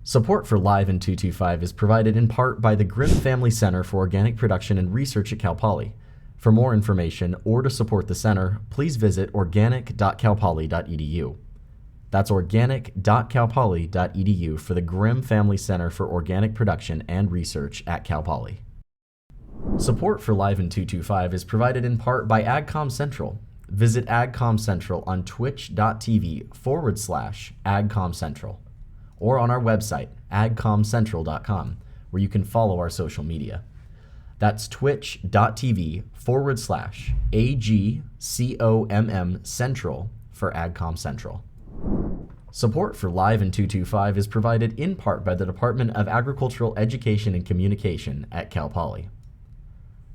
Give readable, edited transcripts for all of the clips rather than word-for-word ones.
Support for Live in 225 is provided in part by the Grimm Family Center for Organic Production and Research at Cal Poly. For more information or to support the center, please visit organic.calpoly.edu. That's organic.calpoly.edu for the Grimm Family Center for Organic Production and Research at Cal Poly. Support for Live in 225 is provided in part by AgCom Central. Visit AgCom Central on twitch.tv/AgComCentral or on our website, agcomcentral.com, where you can follow our social media. That's twitch.tv/AGCOMM Central for AgCom Central. Support for Live in 225 is provided in part by the Department of Agricultural Education and Communication at Cal Poly.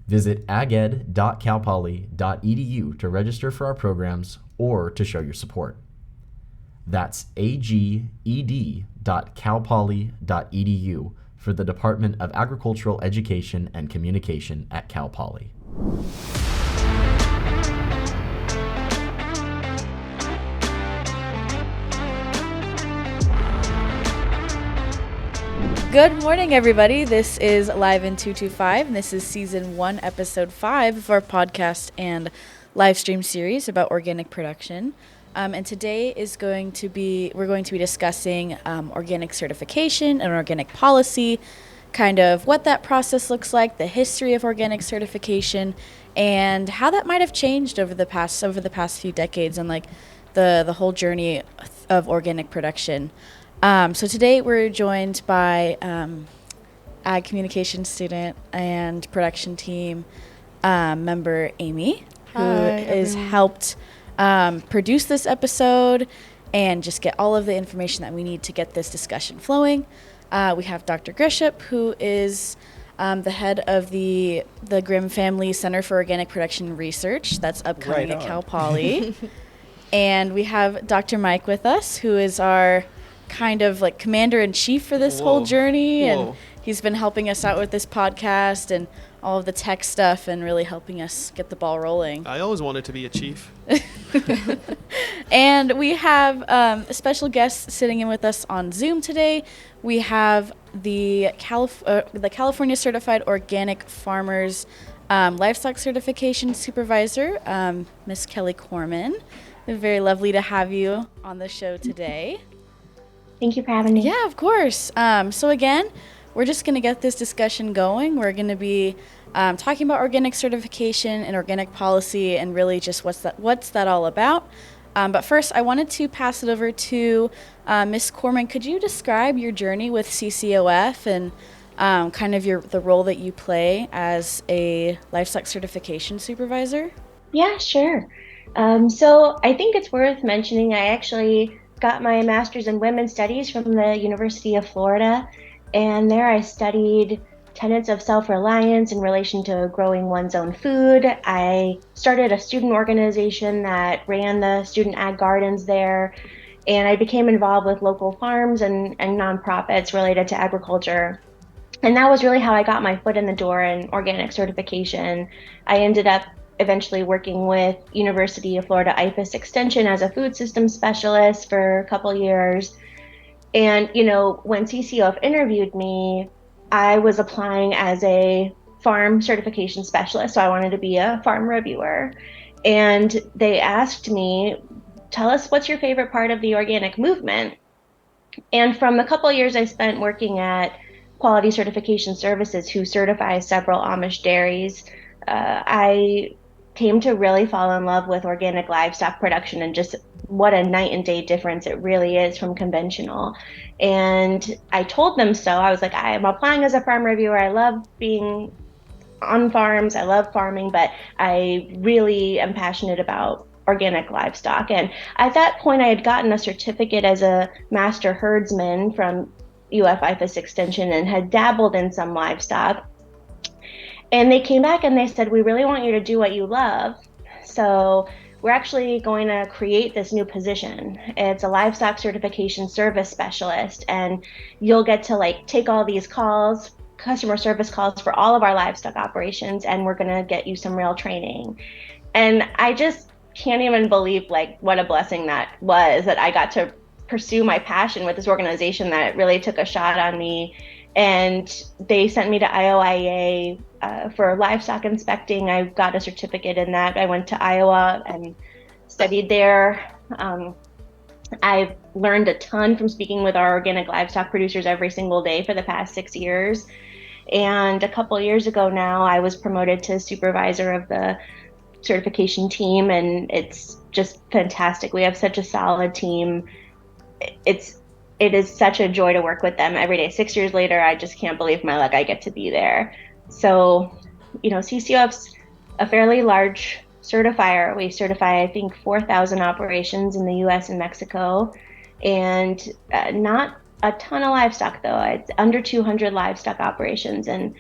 Visit aged.calpoly.edu to register for our programs or to show your support. That's aged.calpoly.edu for the Department of Agricultural Education and Communication at Cal Poly. Good morning, everybody. This is Live in 225, and this is Season 1, Episode 5 of our podcast and live stream series about organic production. And today we're going to be discussing organic certification and organic policy, kind of what that process looks like, the history of organic certification, and how that might have changed over the past few decades, and like the whole journey of organic production. So today we're joined by ag communication student and production team member Amy, who has helped produce this episode and just get all of the information that we need to get this discussion flowing. We have Dr. Grisham, who is the head of the Grimm Family Center for Organic Production and Research. That's upcoming at Cal Poly. And we have Dr. Mike with us, who is our kind of like commander-in-chief for this whole journey. And he's been helping us out with this podcast and all of the tech stuff and really helping us get the ball rolling. I always wanted to be a chief. And we have a special guest sitting in with us on Zoom today. We have the California Certified Organic Farmers Livestock Certification Supervisor, Miss Kelly Korman. Very lovely to have you on the show today. Thank you for having me. Yeah, of course. So again, we're just going to get this discussion going. We're going to be talking about organic certification and organic policy and really just what's that all about. But first, I wanted to pass it over to Ms. Korman. Could you describe your journey with CCOF and kind of the role that you play as a livestock certification supervisor? Yeah, sure. So I think it's worth mentioning I actually got my master's in women's studies from the University of Florida, and there I studied tenets of self-reliance in relation to growing one's own food. I started a student organization that ran the student ag gardens there, and I became involved with local farms and nonprofits related to agriculture. And that was really how I got my foot in the door in organic certification. I ended up eventually working with University of Florida IFAS Extension as a food systems specialist for a couple years. And, when CCOF interviewed me, I was applying as a farm certification specialist. So I wanted to be a farm reviewer. And they asked me, tell us what's your favorite part of the organic movement? And from a couple years I spent working at Quality Certification Services, who certifies several Amish dairies, I came to really fall in love with organic livestock production and just what a night and day difference it really is from conventional. And I told them so. I was like, I'm applying as a farm reviewer. I love being on farms. I love farming, but I really am passionate about organic livestock. And at that point, I had gotten a certificate as a master herdsman from UF IFAS Extension and had dabbled in some livestock. And they came back and they said, we really want you to do what you love. So we're actually going to create this new position. It's a livestock certification service specialist. And you'll get to take all these calls, customer service calls for all of our livestock operations. And we're going to get you some real training. And I just can't even believe what a blessing that was, that I got to pursue my passion with this organization that really took a shot on me. And they sent me to IOIA for livestock inspecting. I got a certificate in that. I went to Iowa and studied there. I've learned a ton from speaking with our organic livestock producers every single day for the past 6 years. And a couple of years ago now, I was promoted to supervisor of the certification team, and it's just fantastic. We have such a solid team. It is such a joy to work with them every day. 6 years later, I just can't believe my luck I get to be there. So, CCOF's a fairly large certifier. We certify, I think, 4,000 operations in the US and Mexico, and not a ton of livestock, though. It's under 200 livestock operations, and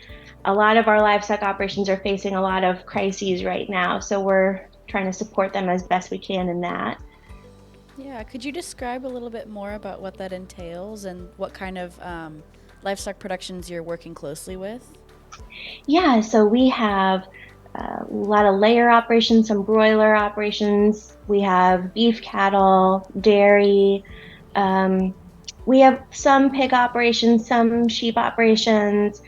a lot of our livestock operations are facing a lot of crises right now, so we're trying to support them as best we can in that. Yeah, could you describe a little bit more about what that entails and what kind of livestock productions you're working closely with? Yeah, so we have a lot of layer operations, some broiler operations. We have beef cattle, dairy. We have some pig operations, some sheep operations.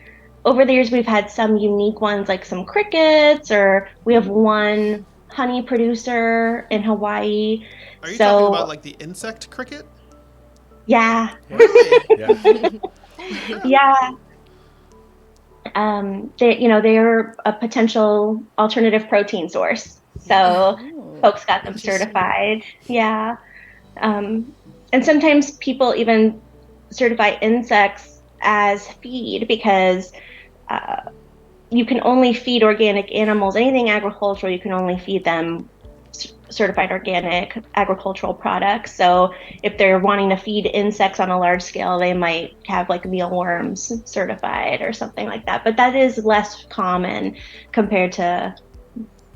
Over the years, we've had some unique ones like some crickets, or we have one honey producer in Hawaii. Are you So, talking about like the insect cricket? yeah, Really? Yeah. yeah. They're a potential alternative protein source. So Oh, folks got them interesting. certified. Yeah. And sometimes people even certify insects as feed because you can only feed organic animals. Anything agricultural, you can only feed them certified organic agricultural products. So if they're wanting to feed insects on a large scale, they might have like mealworms certified or something like that. But that is less common compared to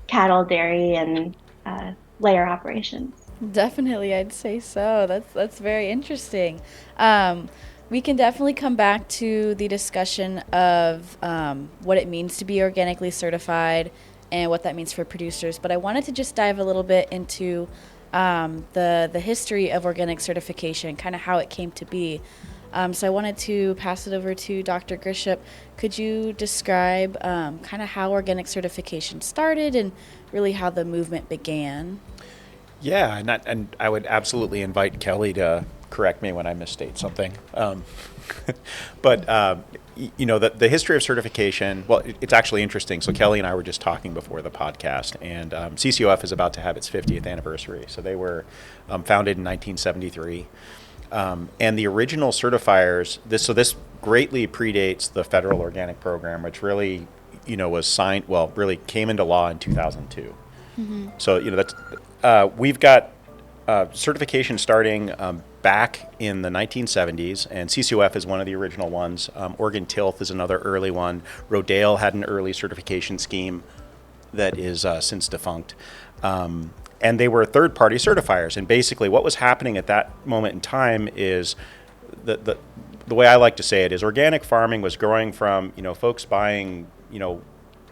cattle, dairy, and layer operations. Definitely, I'd say so. That's very interesting. We can definitely come back to the discussion of what it means to be organically certified and what that means for producers. But I wanted to just dive a little bit into the history of organic certification, kind of how it came to be. So I wanted to pass it over to Dr. Grisham. Could you describe kind of how organic certification started and really how the movement began? Yeah, and I would absolutely invite Kelly to correct me when I misstate something. But the history of certification, well, it's actually interesting. So Kelly and I were just talking before the podcast, and CCOF is about to have its 50th anniversary. So they were founded in 1973. And the original certifiers, this greatly predates the federal organic program, which really, was signed, really came into law in 2002. Mm-hmm. So, that's, we've got certification starting back in the 1970s, and CCOF is one of the original ones. Oregon Tilth is another early one. Rodale had an early certification scheme that is since defunct. And they were third-party certifiers. And basically what was happening at that moment in time is the way I like to say it is organic farming was growing from, folks buying,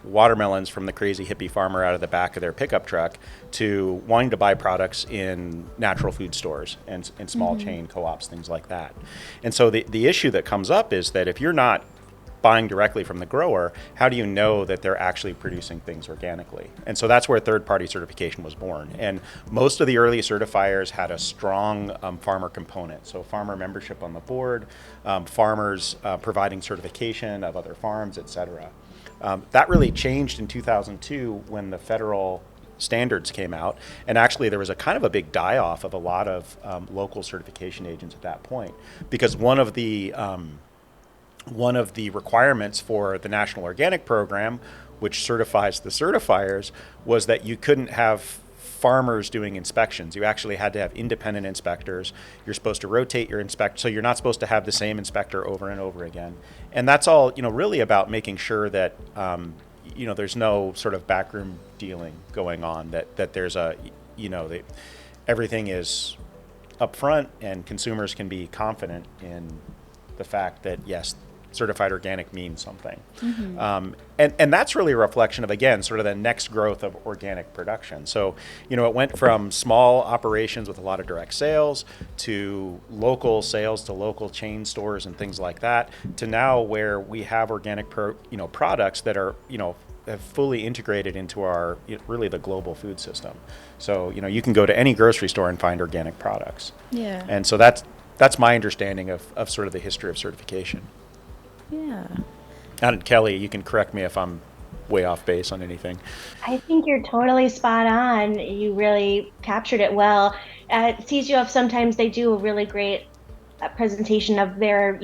watermelons from the crazy hippie farmer out of the back of their pickup truck to wanting to buy products in natural food stores and small chain co-ops, things like that. And so the issue that comes up is that if you're not buying directly from the grower, how do you know that they're actually producing things organically? And so that's where third-party certification was born. And most of the early certifiers had a strong farmer component. So farmer membership on the board, farmers providing certification of other farms, et cetera. That really changed in 2002 when the federal standards came out, and actually there was a kind of a big die-off of a lot of local certification agents at that point, because one of the requirements for the National Organic Program, which certifies the certifiers, was that you couldn't have farmers doing inspections. You actually had to have independent inspectors. You're supposed to rotate your inspector, so you're not supposed to have the same inspector over and over again. And that's all, really about making sure that, there's no sort of backroom dealing going on, that there's everything is upfront and consumers can be confident in the fact that, yes, certified organic means something. And that's really a reflection of, again, sort of the next growth of organic production. So, it went from small operations with a lot of direct sales to local sales to local chain stores and things like that, to now where we have organic products that are, have fully integrated into our, really the global food system. So, you can go to any grocery store and find organic products. Yeah. And so that's my understanding of sort of the history of certification. Yeah. And Kelly, you can correct me if I'm way off base on anything. I think you're totally spot on. You really captured it well. At CCOF, sometimes they do a really great presentation of their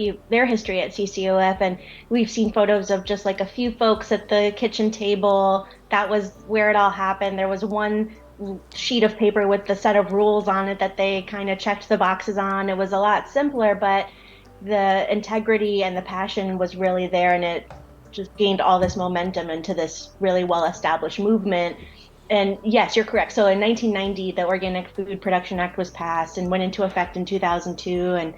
history at CCOF, and we've seen photos of just like a few folks at the kitchen table. That was where it all happened. There was one sheet of paper with the set of rules on it that they kind of checked the boxes on. It was a lot simpler, but the integrity and the passion was really there, and it just gained all this momentum into this really well-established movement. And yes, you're correct. So in 1990, the Organic Food Production Act was passed and went into effect in 2002. And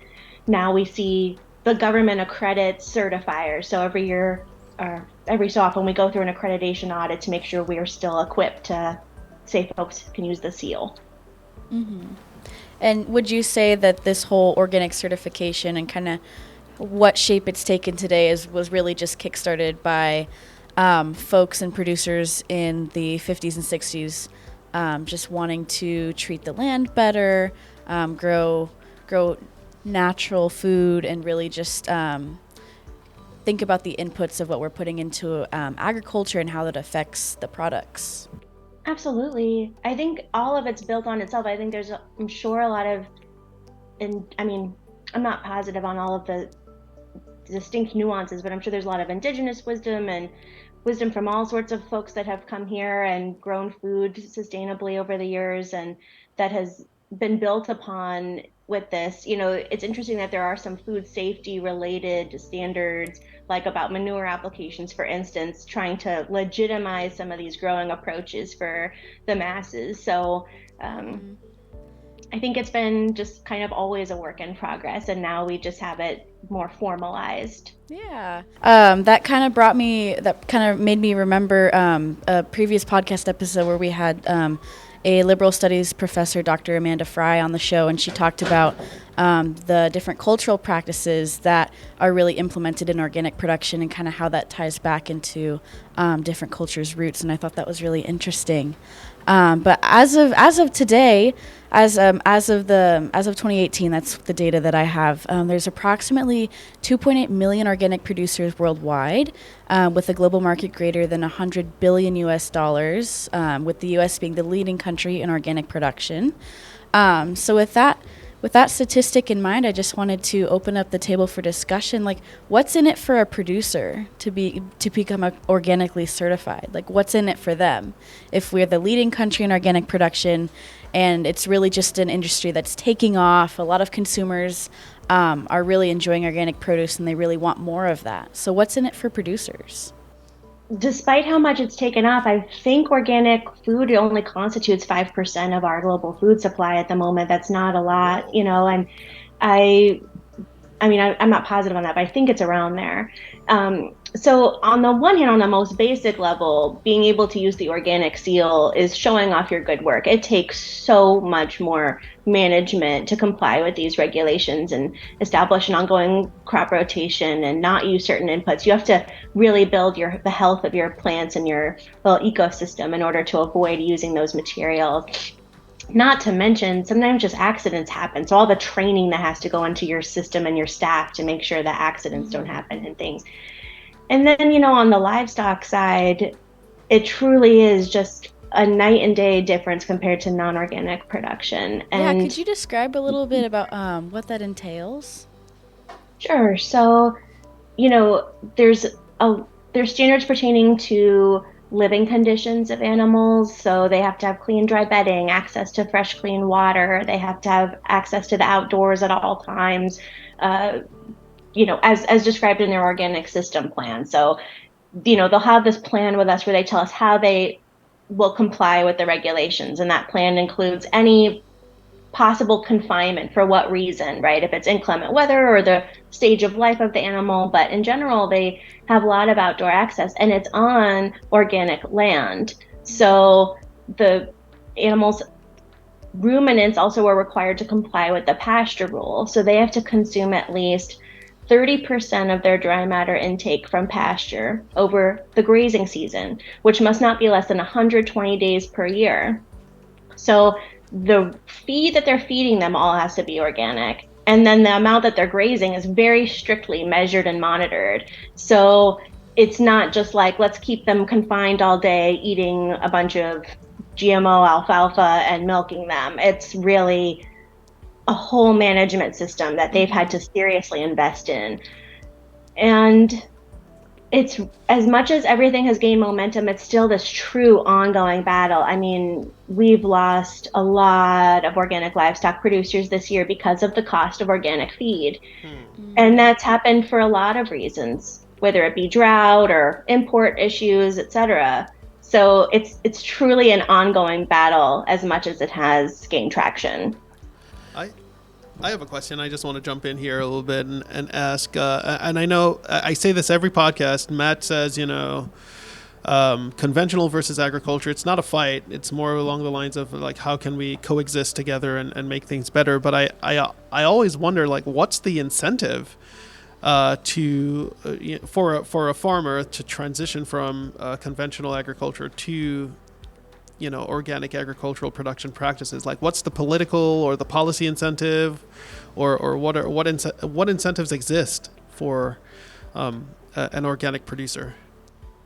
now we see the government accredits certifiers. So every year, or every so often, we go through an accreditation audit to make sure we are still equipped to say folks can use the seal. And would you say that this whole organic certification and kind of what shape it's taken today was really just kickstarted by folks and producers in the 50s and 60s just wanting to treat the land better, grow natural food, and really just think about the inputs of what we're putting into agriculture and how that affects the products? Absolutely. I think all of it's built on itself. I think I'm sure a lot of, I'm not positive on all of the distinct nuances, but I'm sure there's a lot of indigenous wisdom and wisdom from all sorts of folks that have come here and grown food sustainably over the years, and that has been built upon with this. It's interesting that there are some food safety related standards, like about manure applications, for instance, trying to legitimize some of these growing approaches for the masses. So I think it's been just kind of always a work in progress, and now we just have it more formalized. Yeah. That kind of made me remember a previous podcast episode where we had a liberal studies professor, Dr. Amanda Fry, on the show, and she talked about the different cultural practices that are really implemented in organic production and kind of how that ties back into different cultures' roots, and I thought that was really interesting. But as of today, as of 2018, that's the data that I have. There's approximately 2.8 million organic producers worldwide, with a global market greater than $100 billion US, with the U.S. being the leading country in organic production. So with that statistic in mind, I just wanted to open up the table for discussion. Like, what's in it for a producer to become organically certified? Like, what's in it for them? If we're the leading country in organic production, and it's really just an industry that's taking off, a lot of consumers are really enjoying organic produce, and they really want more of that. So what's in it for producers? Despite how much it's taken off, I think organic food only constitutes 5% of our global food supply at the moment. That's not a lot, and I'm not positive on that, but I think it's around there. So on the one hand, on the most basic level, being able to use the organic seal is showing off your good work. It takes so much more management to comply with these regulations and establish an ongoing crop rotation and not use certain inputs. You have to really build the health of your plants and your little ecosystem in order to avoid using those materials. Not to mention, sometimes just accidents happen. So all the training that has to go into your system and your staff to make sure that accidents don't happen and things. And then, on the livestock side, it truly is just a night and day difference compared to non-organic production. And could you describe a little bit about what that entails? Sure. So, there's standards pertaining to living conditions of animals. So they have to have clean, dry bedding, access to fresh, clean water. They have to have access to the outdoors at all times, as described in their organic system plan. So, they'll have this plan with us where they tell us how they will comply with the regulations. And that plan includes any possible confinement, for what reason, right? If it's inclement weather or the stage of life of the animal, but in general, they have a lot of outdoor access, and it's on organic land. So the animals, ruminants, also are required to comply with the pasture rule. So they have to consume at least 30% of their dry matter intake from pasture over the grazing season, which must not be less than 120 days per year. So the feed that they're feeding them all has to be organic. And then the amount that they're grazing is very strictly measured and monitored. So it's not just like, let's keep them confined all day eating a bunch of GMO alfalfa and milking them. It's really a whole management system that they've had to seriously invest in. And it's, as much as everything has gained momentum, it's still this true ongoing battle. I mean, we've lost a lot of organic livestock producers this year because of the cost of organic feed. And that's happened for a lot of reasons, whether it be drought or import issues, etc. So it's truly an ongoing battle as much as it has gained traction. I have a question. I just want to jump in here a little bit and ask, and I know I say this every podcast. Matt says, conventional versus agriculture, it's not a fight. It's more along the lines of like, how can we coexist together and make things better? But I always wonder, like, what's the incentive for a farmer to transition from conventional agriculture to organic agricultural production practices? Like, what's the political or the policy incentive, or what incentives exist for an organic producer?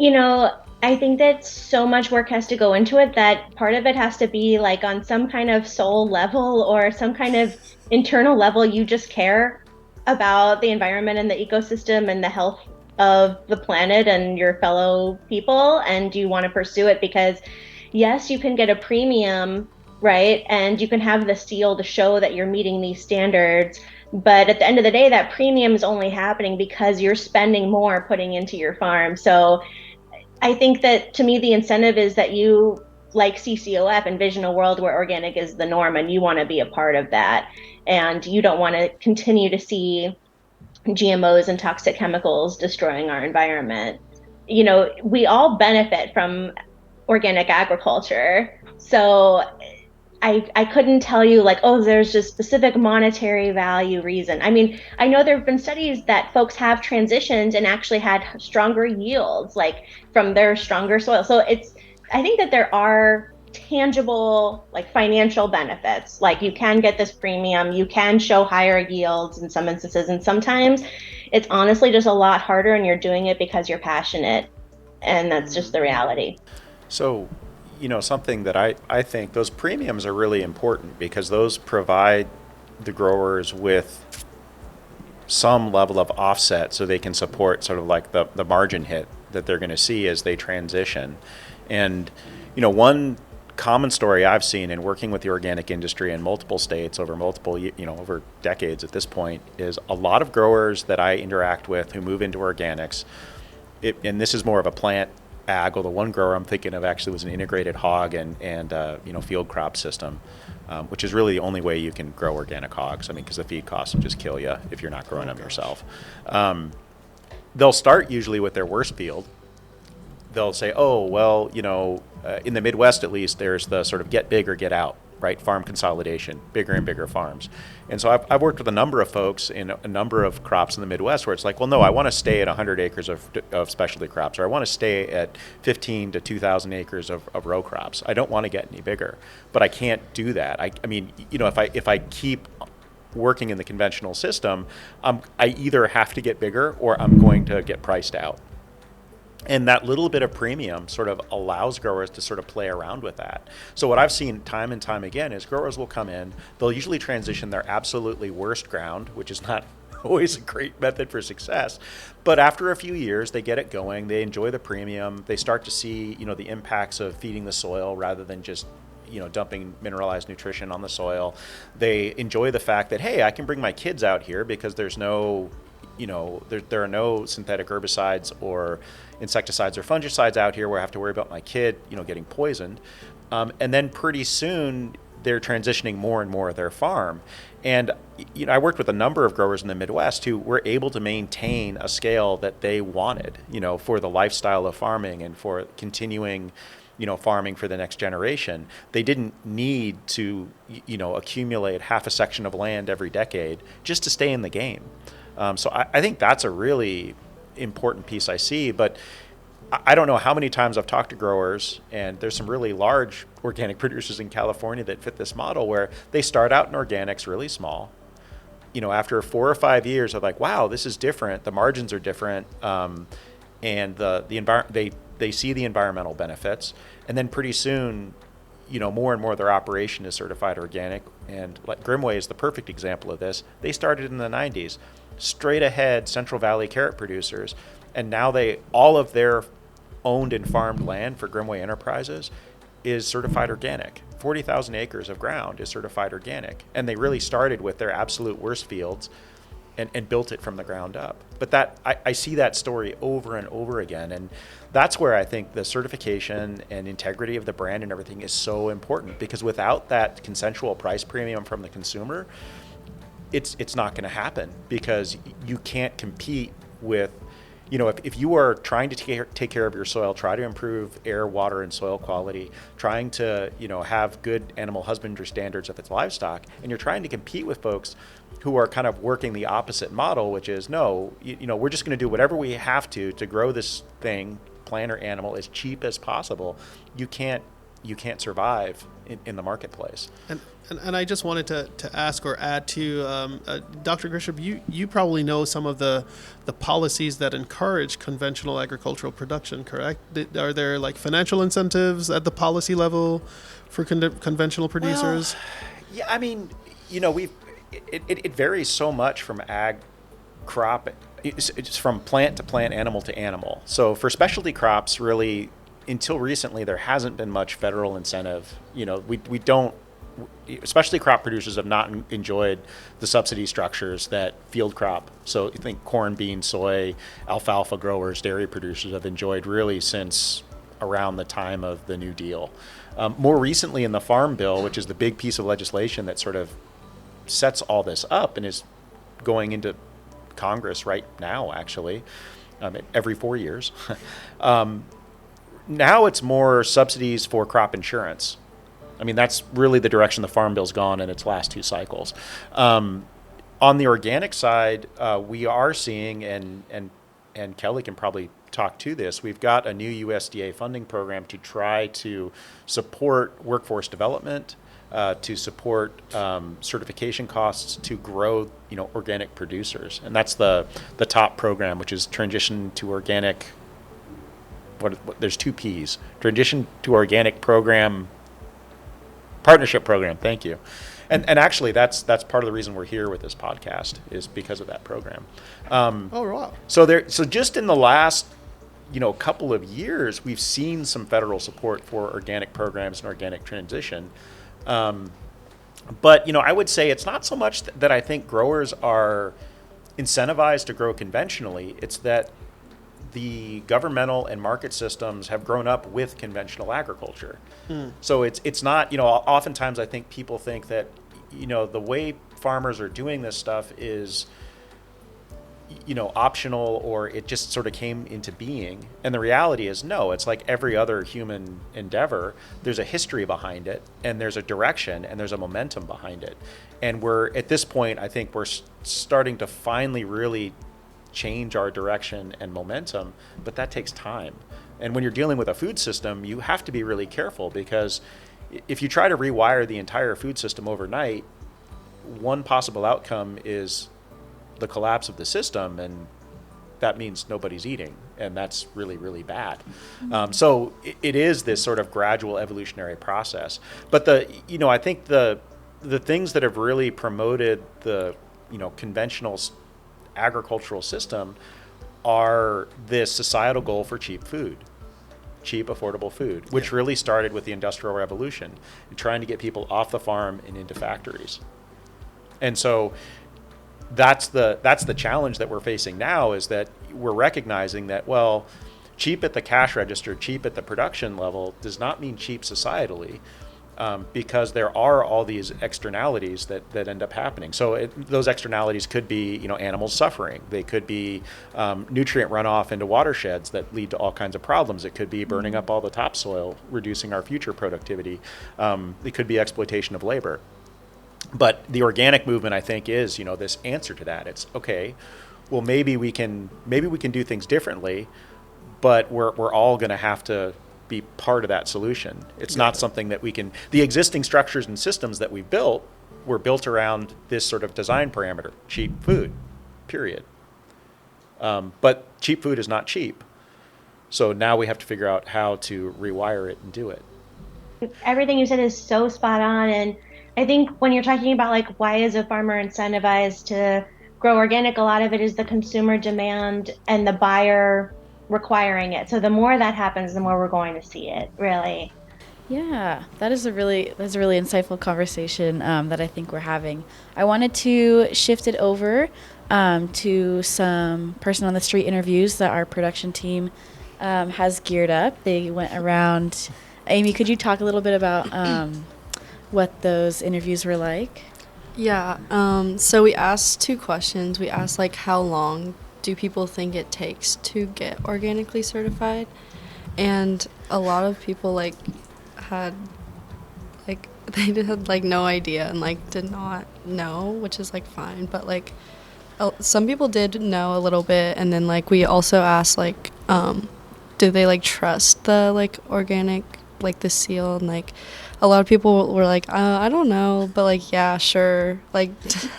I think that so much work has to go into it that part of it has to be like on some kind of soul level or some kind of internal level. You just care about the environment and the ecosystem and the health of the planet and your fellow people, and you want to pursue it because yes, you can get a premium, right? And you can have the seal to show that you're meeting these standards. But at the end of the day, that premium is only happening because you're spending more putting into your farm. So I think that, to me, the incentive is that you, like CCOF, envision a world where organic is the norm and you want to be a part of that. And you don't want to continue to see GMOs and toxic chemicals destroying our environment. We all benefit from organic agriculture. So I couldn't tell you like, oh, there's a specific monetary value reason. I mean, I know there have been studies that folks have transitioned and actually had stronger yields, like from their stronger soil. So I think that there are tangible, like, financial benefits. Like, you can get this premium, you can show higher yields in some instances, and sometimes it's honestly just a lot harder and you're doing it because you're passionate. And that's just the reality. So, something that I think those premiums are really important because those provide the growers with some level of offset so they can support sort of like the margin hit that they're going to see as they transition. And, one common story I've seen in working with the organic industry in multiple states over over decades at this point is a lot of growers that I interact with who move into organics, and this is more of a plant ag, although one grower I'm thinking of actually was an integrated hog and field crop system, which is really the only way you can grow organic hogs. I mean, because the feed costs will just kill you if you're not growing them yourself. They'll start usually with their worst field. They'll say, oh, well, in the Midwest at least, there's the sort of get big or get out, right? Farm consolidation, bigger and bigger farms. And so I've worked with a number of folks in a number of crops in the Midwest where it's like, well, no, I want to stay at 100 acres of specialty crops, or I want to stay at 15 to 2,000 acres of row crops. I don't want to get any bigger, but I can't do that. I mean, if I keep working in the conventional system, I either have to get bigger or I'm going to get priced out. And that little bit of premium sort of allows growers to sort of play around with that. So what I've seen time and time again is growers will come in, they'll usually transition their absolutely worst ground, which is not always a great method for success. But after a few years, they get it going, they enjoy the premium, they start to see, the impacts of feeding the soil rather than just dumping mineralized nutrition on the soil. They enjoy the fact that, hey, I can bring my kids out here because there's no there are no synthetic herbicides or insecticides or fungicides out here where I have to worry about my kid, getting poisoned. And then pretty soon they're transitioning more and more of their farm. And I worked with a number of growers in the Midwest who were able to maintain a scale that they wanted, for the lifestyle of farming and for continuing, farming for the next generation. They didn't need to, accumulate half a section of land every decade just to stay in the game. So I think that's a really important piece I see. But I don't know how many times I've talked to growers, and there's some really large organic producers in California that fit this model where they start out in organics really small. After 4 or 5 years, they're like, wow, this is different. The margins are different. And they see the environmental benefits. And then pretty soon, more and more of their operation is certified organic. And like Grimway is the perfect example of this. They started in the 90s, straight ahead Central Valley carrot producers. And now all of their owned and farmed land for Grimway Enterprises is certified organic. 40,000 acres of ground is certified organic. And they really started with their absolute worst fields and built it from the ground up. But I see that story over and over again. And that's where I think the certification and integrity of the brand and everything is so important, because without that consensual price premium from the consumer, it's not going to happen, because you can't compete with, if you are trying to take care of your soil, try to improve air, water, and soil quality, trying to, have good animal husbandry standards if it's livestock, and you're trying to compete with folks who are kind of working the opposite model, which is, no, we're just going to do whatever we have to grow this thing, plant or animal, as cheap as possible. You can't survive in the marketplace. And I just wanted to ask or add to Dr. Grisham, you probably know some of the policies that encourage conventional agricultural production, correct? Are there like financial incentives at the policy level for conventional producers? Well, yeah, I mean, it varies so much from ag crop. It's from plant to plant, animal to animal. So for specialty crops, really, until recently, there hasn't been much federal incentive. We don't. Especially crop producers have not enjoyed the subsidy structures that field crop, so you think corn, bean, soy, alfalfa growers, dairy producers have enjoyed really since around the time of the New Deal. More recently in the Farm Bill, which is the big piece of legislation that sort of sets all this up and is going into Congress right now, actually, every 4 years. Now it's more subsidies for crop insurance. I mean, that's really the direction the Farm Bill's gone in its last 2 cycles. On the organic side, we are seeing, and Kelly can probably talk to this, we've got a new USDA funding program to try to support workforce development, to support certification costs to grow, organic producers. And that's the TOPP program, which is Transition to Organic. There's 2 Ps. Transition to Organic Program. Partnership program, thank you. And actually, that's part of the reason we're here with this podcast, is because of that program. Wow. So just in the last, couple of years, we've seen some federal support for organic programs and organic transition. But I would say it's not so much that I think growers are incentivized to grow conventionally. It's that the governmental and market systems have grown up with conventional agriculture. So it's not, oftentimes I think people think that, the way farmers are doing this stuff is, optional, or it just sort of came into being. And the reality is, no, it's like every other human endeavor. There's a history behind it, and there's a direction, and there's a momentum behind it. And we're, at this point, I think we're starting to finally really change our direction and momentum, but that takes time. And when you're dealing with a food system, you have to be really careful, because if you try to rewire the entire food system overnight, one possible outcome is the collapse of the system, and that means nobody's eating, and that's really, really bad. So it is this sort of gradual evolutionary process. But I think the things that have really promoted the, conventional agricultural system are this societal goal for cheap food, cheap, affordable food, which really started with the Industrial Revolution and trying to get people off the farm and into factories. And so that's the challenge that we're facing now, is that we're recognizing that, well, cheap at the cash register, cheap at the production level does not mean cheap societally. because there are all these externalities that end up happening. So those externalities could be, animals suffering. They could be nutrient runoff into watersheds that lead to all kinds of problems. It could be burning up all the topsoil, reducing our future productivity. It could be exploitation of labor. But the organic movement, I think, is, this answer to that. It's okay. Well, maybe we can do things differently, but we're all going to have to be part of that solution. It's not something that we can. The existing structures and systems that we've built were built around this sort of design parameter: cheap food, period. But cheap food is not cheap. So now we have to figure out how to rewire it and do it. Everything you said is so spot on, and I think when you're talking about like why is a farmer incentivized to grow organic, a lot of it is the consumer demand and the buyer requiring it. So the more that happens, the more we're going to see it, really. Yeah, that's a really insightful conversation that I think we're having. I wanted to shift it over to some person on the street interviews that our production team has geared up. They went around. Amy, could you talk a little bit about what those interviews were like? Yeah, so we asked 2 questions. We asked, how long do people think it takes to get organically certified? And a lot of people, had, they had, no idea and, did not know, which is, fine. But, some people did know a little bit. And then, we also asked, do they, trust the, organic, the seal? And, a lot of people were I don't know, but yeah, sure. I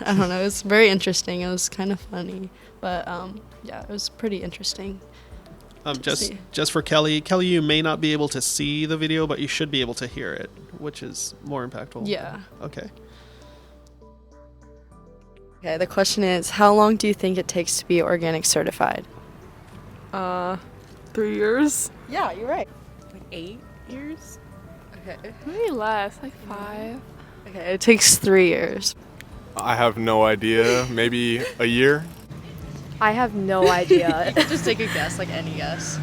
don't know. It was very interesting. It was kind of funny, but yeah, it was pretty interesting. Just for Kelly, you may not be able to see the video, but you should be able to hear it, which is more impactful. Yeah. Okay. Okay. The question is, how long do you think it takes to be organic certified? 3 years. Yeah, you're right. 8 years. Okay. Maybe less, 5. Okay, it takes 3 years. I have no idea. Maybe a year? I have no idea. Just take a guess, any guess.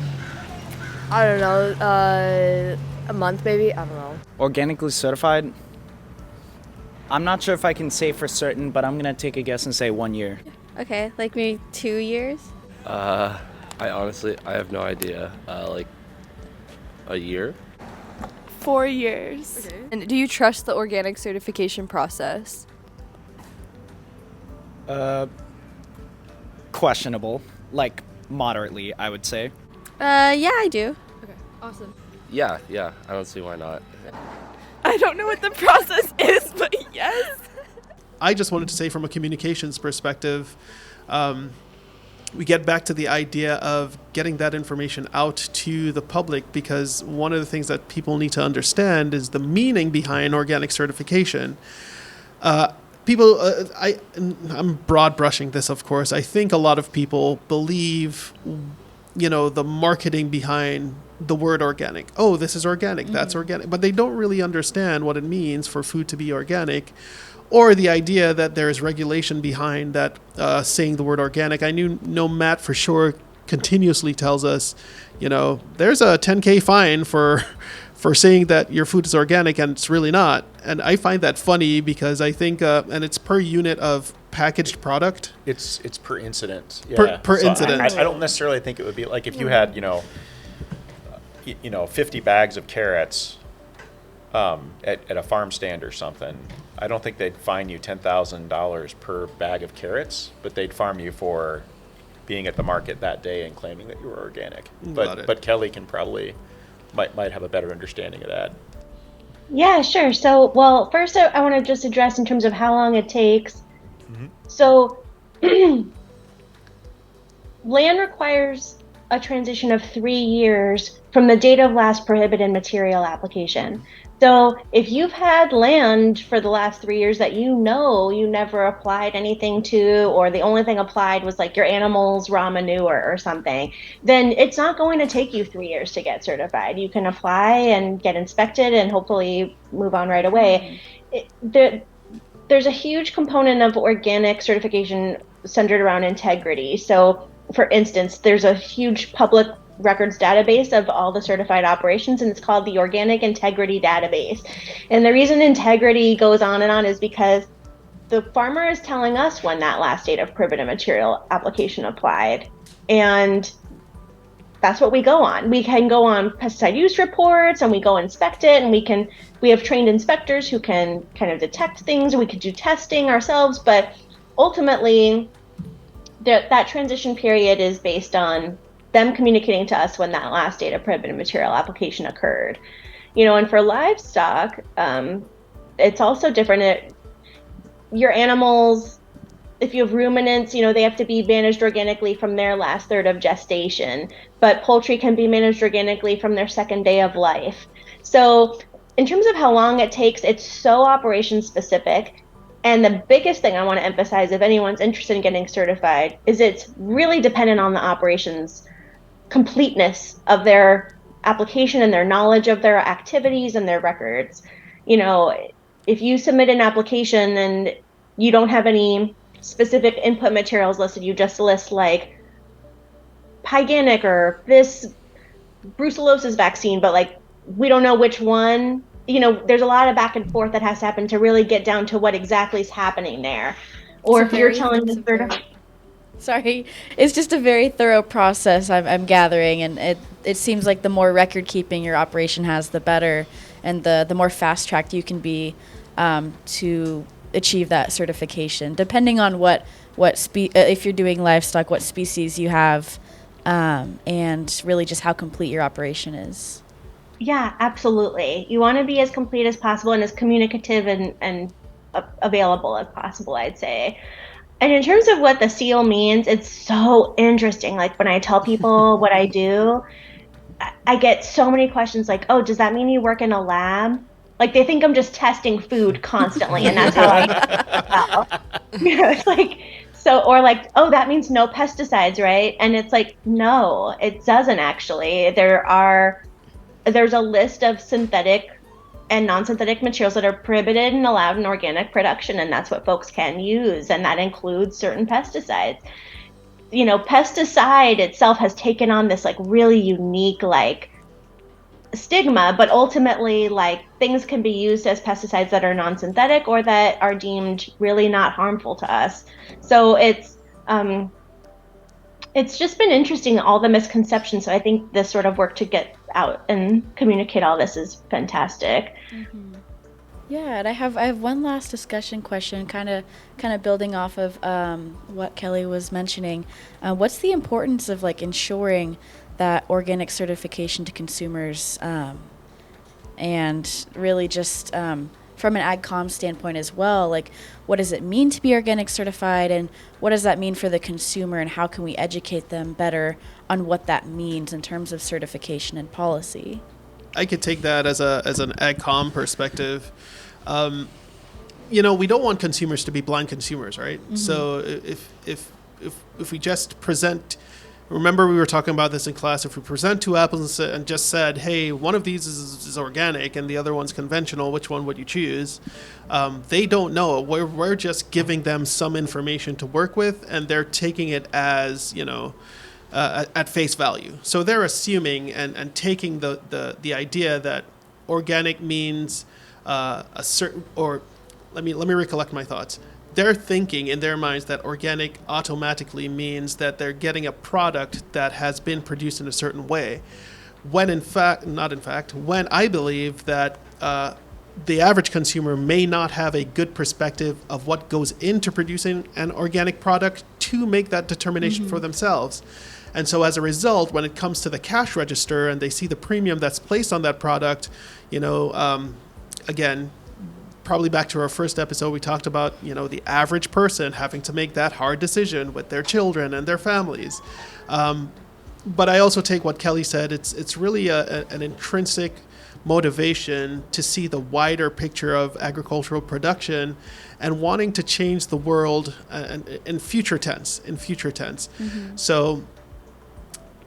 I don't know. A month maybe? I don't know. Organically certified? I'm not sure if I can say for certain, but I'm going to take a guess and say 1 year. Okay, maybe 2 years? I have no idea. A year? 4 years. Okay. And do you trust the organic certification process? Questionable. Moderately, I would say. Yeah, I do. Okay, awesome. Yeah, I don't see why not. I don't know what the process is, but yes. I just wanted to say from a communications perspective, we get back to the idea of getting that information out to the public, because one of the things that people need to understand is the meaning behind organic certification. I'm broad brushing this, of course. I think a lot of people believe, the marketing behind the word organic. Oh, this is organic, that's organic. But they don't really understand what it means for food to be organic, or the idea that there is regulation behind that saying the word organic. I know Matt for sure continuously tells us, there's a 10K fine for saying that your food is organic and it's really not. And I find that funny because I think, and it's per unit of packaged product. It's per incident. Yeah. Per incident. I don't necessarily think it would be if you had, 50 bags of carrots at a farm stand or something. I don't think they'd fine you $10,000 per bag of carrots, but they'd farm you for being at the market that day and claiming that you were organic. But Kelly can probably might have a better understanding of that. Yeah, sure. So, first I want to just address in terms of how long it takes. Mm-hmm. So, land requires a transition of 3 years from the date of last prohibited material application. So if you've had land for the last 3 years that you never applied anything to, or the only thing applied was your animal's raw manure or something, then it's not going to take you 3 years to get certified. You can apply and get inspected and hopefully move on right away. There's a huge component of organic certification centered around integrity. So for instance, there's a huge public records database of all the certified operations, and it's called the Organic Integrity Database. And the reason integrity goes on and on is because the farmer is telling us when that last date of prohibited material application applied. And that's what we go on. We can go on pesticide use reports and we go inspect it, and we have trained inspectors who can kind of detect things, or we could do testing ourselves, but ultimately that transition period is based on them communicating to us when that last date of prohibited material application occurred. And for livestock, it's also different. Your animals, if you have ruminants, they have to be managed organically from their last third of gestation, but poultry can be managed organically from their second day of life. So in terms of how long it takes, it's so operation specific. And the biggest thing I want to emphasize, if anyone's interested in getting certified, is it's really dependent on the operations completeness of their application and their knowledge of their activities and their records. If you submit an application and you don't have any specific input materials listed, you just list like Pyganic or this brucellosis vaccine, but like we don't know which one. There's a lot of back and forth that has to happen to really get down to what exactly is happening there. Or if you're telling the Sorry, it's just a very thorough process I'm gathering, and it seems like the more record keeping your operation has, the better, and the more fast tracked you can be to achieve that certification, depending on if you're doing livestock, what species you have, and really just how complete your operation is. Yeah, absolutely. You want to be as complete as possible and as communicative and available as possible, I'd say. And in terms of what the seal means, it's so interesting. Like when I tell people what I do, I get so many questions like, oh, does that mean you work in a lab? Like they think I'm just testing food constantly, and that's how I it's like, so, or like, oh, that means no pesticides, right? And it's like, no, it doesn't actually. There's a list of synthetic and non-synthetic materials that are prohibited and allowed in organic production, and that's what folks can use, and that includes certain pesticides. Pesticide itself has taken on this like really unique like stigma, but ultimately like things can be used as pesticides that are non-synthetic or that are deemed really not harmful to us. So it's just been interesting, all the misconceptions. So I think this sort of work to get out and communicate all this is fantastic. Mm-hmm. Yeah, and I have one last discussion question, kind of building off of what Kelly was mentioning. What's the importance of like ensuring that organic certification to consumers, and really just from an AgCom standpoint as well, like what does it mean to be organic certified, and what does that mean for the consumer, and how can we educate them better on what that means in terms of certification and policy? I could take that as an AgCom perspective. We don't want consumers to be blind consumers, right? Mm-hmm. So if we just present, remember we were talking about this in class, if we present two apples and just said, hey, one of these is organic and the other one's conventional, which one would you choose? They don't know. We're just giving them some information to work with, and they're taking it as, at face value. So they're assuming and taking the idea that organic means a certain, or let me recollect my thoughts. They're thinking in their minds that organic automatically means that they're getting a product that has been produced in a certain way, when when I believe that the average consumer may not have a good perspective of what goes into producing an organic product to make that determination for themselves. And so as a result, when it comes to the cash register and they see the premium that's placed on that product, again, probably back to our first episode, we talked about, the average person having to make that hard decision with their children and their families. But I also take what Kelly said. It's really an intrinsic motivation to see the wider picture of agricultural production and wanting to change the world in future tense. Mm-hmm. So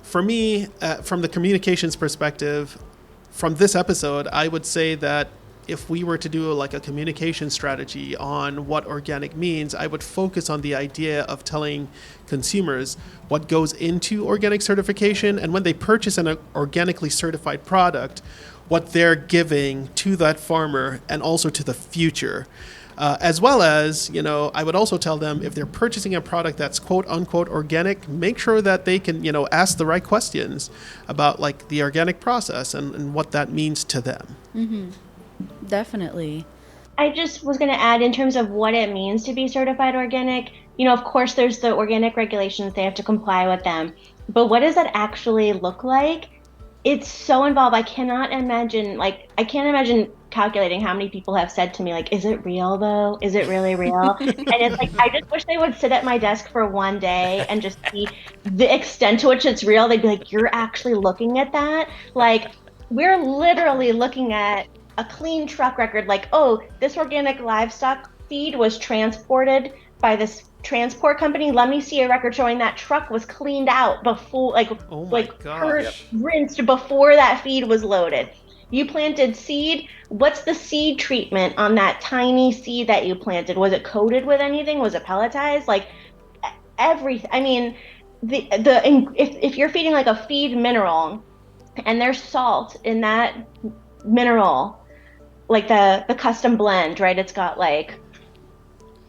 for me, from the communications perspective, from this episode, I would say that if we were to do like a communication strategy on what organic means, I would focus on the idea of telling consumers what goes into organic certification, and when they purchase an organically certified product, what they're giving to that farmer and also to the future. As well as, I would also tell them if they're purchasing a product that's quote unquote organic, make sure that they can, ask the right questions about like the organic process and what that means to them. Mm-hmm. Definitely. I just was going to add in terms of what it means to be certified organic. Of course, there's the organic regulations, they have to comply with them. But what does that actually look like? It's so involved. I can't imagine calculating how many people have said to me, like, is it real though? Is it really real? And it's like, I just wish they would sit at my desk for one day and just see the extent to which it's real. They'd be like, you're actually looking at that? Like, we're literally looking at a clean truck record, like, oh, this organic livestock feed was transported by this transport company. Let me see a record showing that truck was cleaned out before, rinsed before that feed was loaded. You planted seed. What's the seed treatment on that tiny seed that you planted? Was it coated with anything? Was it pelletized? Like everything. I mean, if you're feeding like a feed mineral, and there's salt in that mineral, like the custom blend, right? It's got like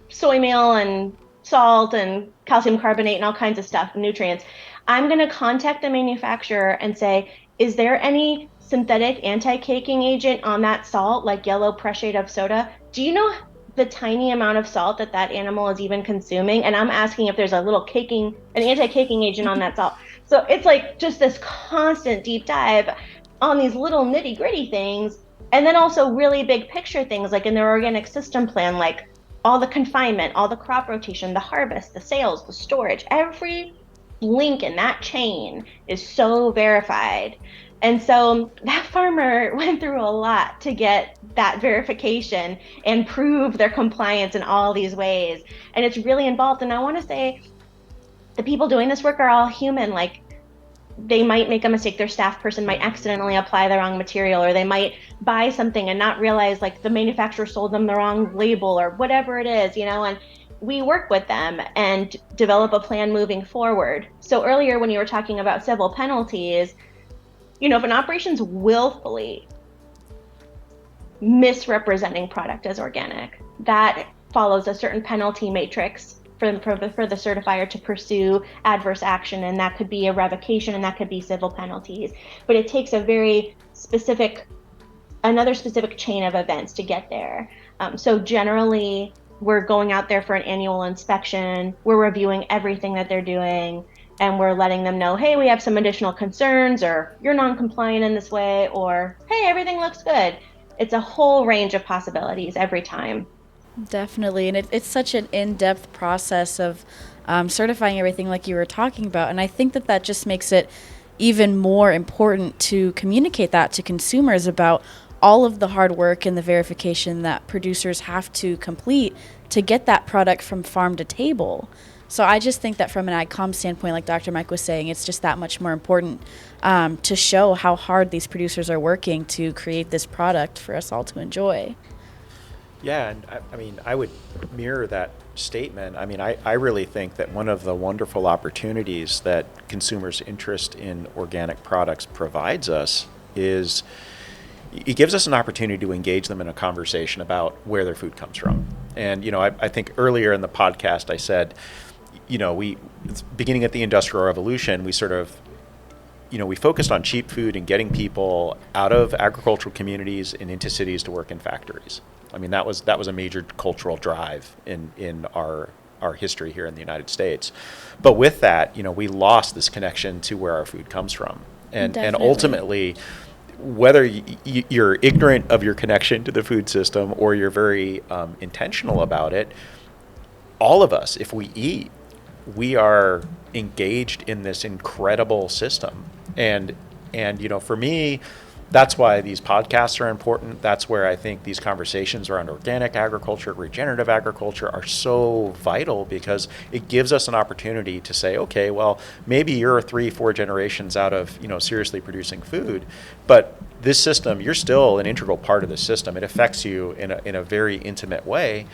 soy meal and salt and calcium carbonate and all kinds of stuff, nutrients. I'm going to contact the manufacturer and say, is there any synthetic anti-caking agent on that salt, like yellow prussiate of soda? Do you know the tiny amount of salt that animal is even consuming? And I'm asking if there's an anti-caking agent on that salt. So it's like just this constant deep dive on these little nitty gritty things. And then also really big picture things, like in their organic system plan, like all the confinement, all the crop rotation, the harvest, the sales, the storage, every link in that chain is so verified. And so that farmer went through a lot to get that verification and prove their compliance in all these ways. And it's really involved. And I want to say the people doing this work are all human. Like, they might make a mistake. Their staff person might accidentally apply the wrong material, or they might buy something and not realize like the manufacturer sold them the wrong label or whatever it is, and we work with them and develop a plan moving forward. So earlier when you were talking about civil penalties, if an operation's willfully misrepresenting product as organic, that follows a certain penalty matrix for the certifier to pursue adverse action, and that could be a revocation and that could be civil penalties. But it takes another specific chain of events to get there. So generally, we're going out there for an annual inspection, we're reviewing everything that they're doing, and we're letting them know, hey, we have some additional concerns, or you're non-compliant in this way, or hey, everything looks good. It's a whole range of possibilities every time. Definitely. And it's such an in-depth process of certifying everything like you were talking about. And I think that just makes it even more important to communicate that to consumers about all of the hard work and the verification that producers have to complete to get that product from farm to table. So I just think that from an AgCom standpoint, like Dr. Mike was saying, it's just that much more important to show how hard these producers are working to create this product for us all to enjoy. Yeah, and I would mirror that statement. I really think that one of the wonderful opportunities that consumers' interest in organic products provides us is it gives us an opportunity to engage them in a conversation about where their food comes from. And, I think earlier in the podcast I said, beginning at the Industrial Revolution, we sort of, we focused on cheap food and getting people out of agricultural communities and into cities to work in factories. That was a major cultural drive in our history here in the United States. But with that, we lost this connection to where our food comes from. And ultimately, whether you're ignorant of your connection to the food system or you're very intentional about it, all of us, if we eat, we are engaged in this incredible system. And for me, That's why these podcasts are important. That's where I think these conversations around organic agriculture, regenerative agriculture are so vital, because it gives us an opportunity to say, okay, well, maybe you're 3-4 generations out of, seriously producing food, but this system, you're still an integral part of the system. It affects you in a very intimate way.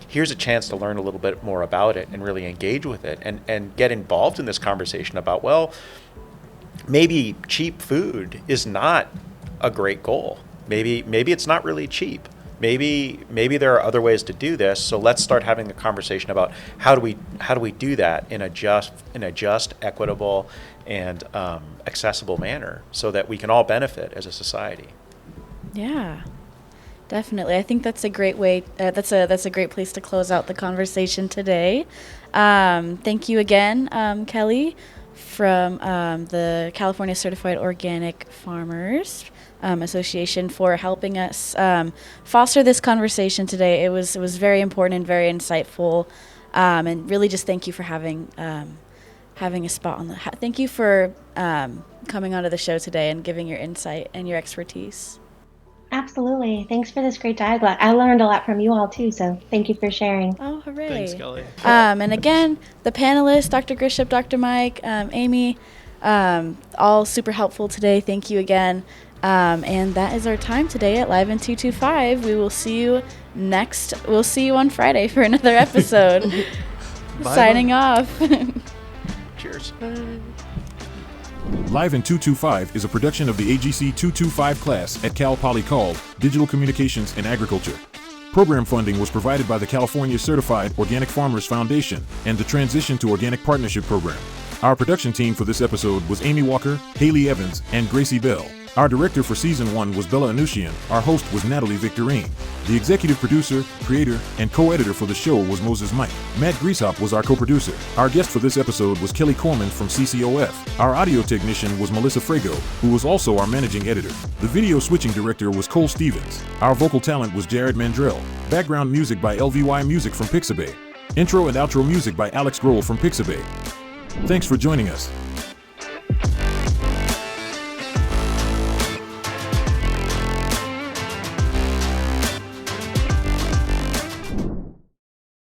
Here's a chance to learn a little bit more about it and really engage with it and get involved in this conversation about, well, maybe cheap food is not a great goal. Maybe it's not really cheap. Maybe there are other ways to do this. So let's start having the conversation about how do we do that in a just, equitable, and accessible manner, so that we can all benefit as a society. Yeah, definitely. I think that's a great way. That's a great place to close out the conversation today. Thank you again, Kelly, from the California Certified Organic Farmers Association, for helping us foster this conversation today. It was very important and very insightful, and really just thank you for having a spot on the. Thank you for coming onto the show today and giving your insight and your expertise. Absolutely. Thanks for this great dialogue. I learned a lot from you all too, so thank you for sharing. Oh, hooray. Thanks, Kelly. And again, the panelists, Dr. Grisham, Dr. Mike, Amy, all super helpful today. Thank you again. And that is our time today at Live in 225. We will see you we'll see you on Friday for another episode. Signing off. Cheers. Live in 225 is a production of the AGC 225 class at Cal Poly called Digital Communications in Agriculture. Program funding was provided by the California Certified Organic Farmers Foundation and the Transition to Organic Partnership Program. Our production team for this episode was Amy Walker, Haley Evans, and Gracie Bell. Our director for Season 1 was Bella Anushian. Our host was Natalie Victorine. The executive producer, creator, and co-editor for the show was Moses Mike. Matt Grieshop was our co-producer. Our guest for this episode was Kelly Korman from CCOF. Our audio technician was Melissa Frago, who was also our managing editor. The video switching director was Cole Stevens. Our vocal talent was Jared Mandrell. Background music by LVY Music from Pixabay. Intro and outro music by Alex Grohl from Pixabay. Thanks for joining us.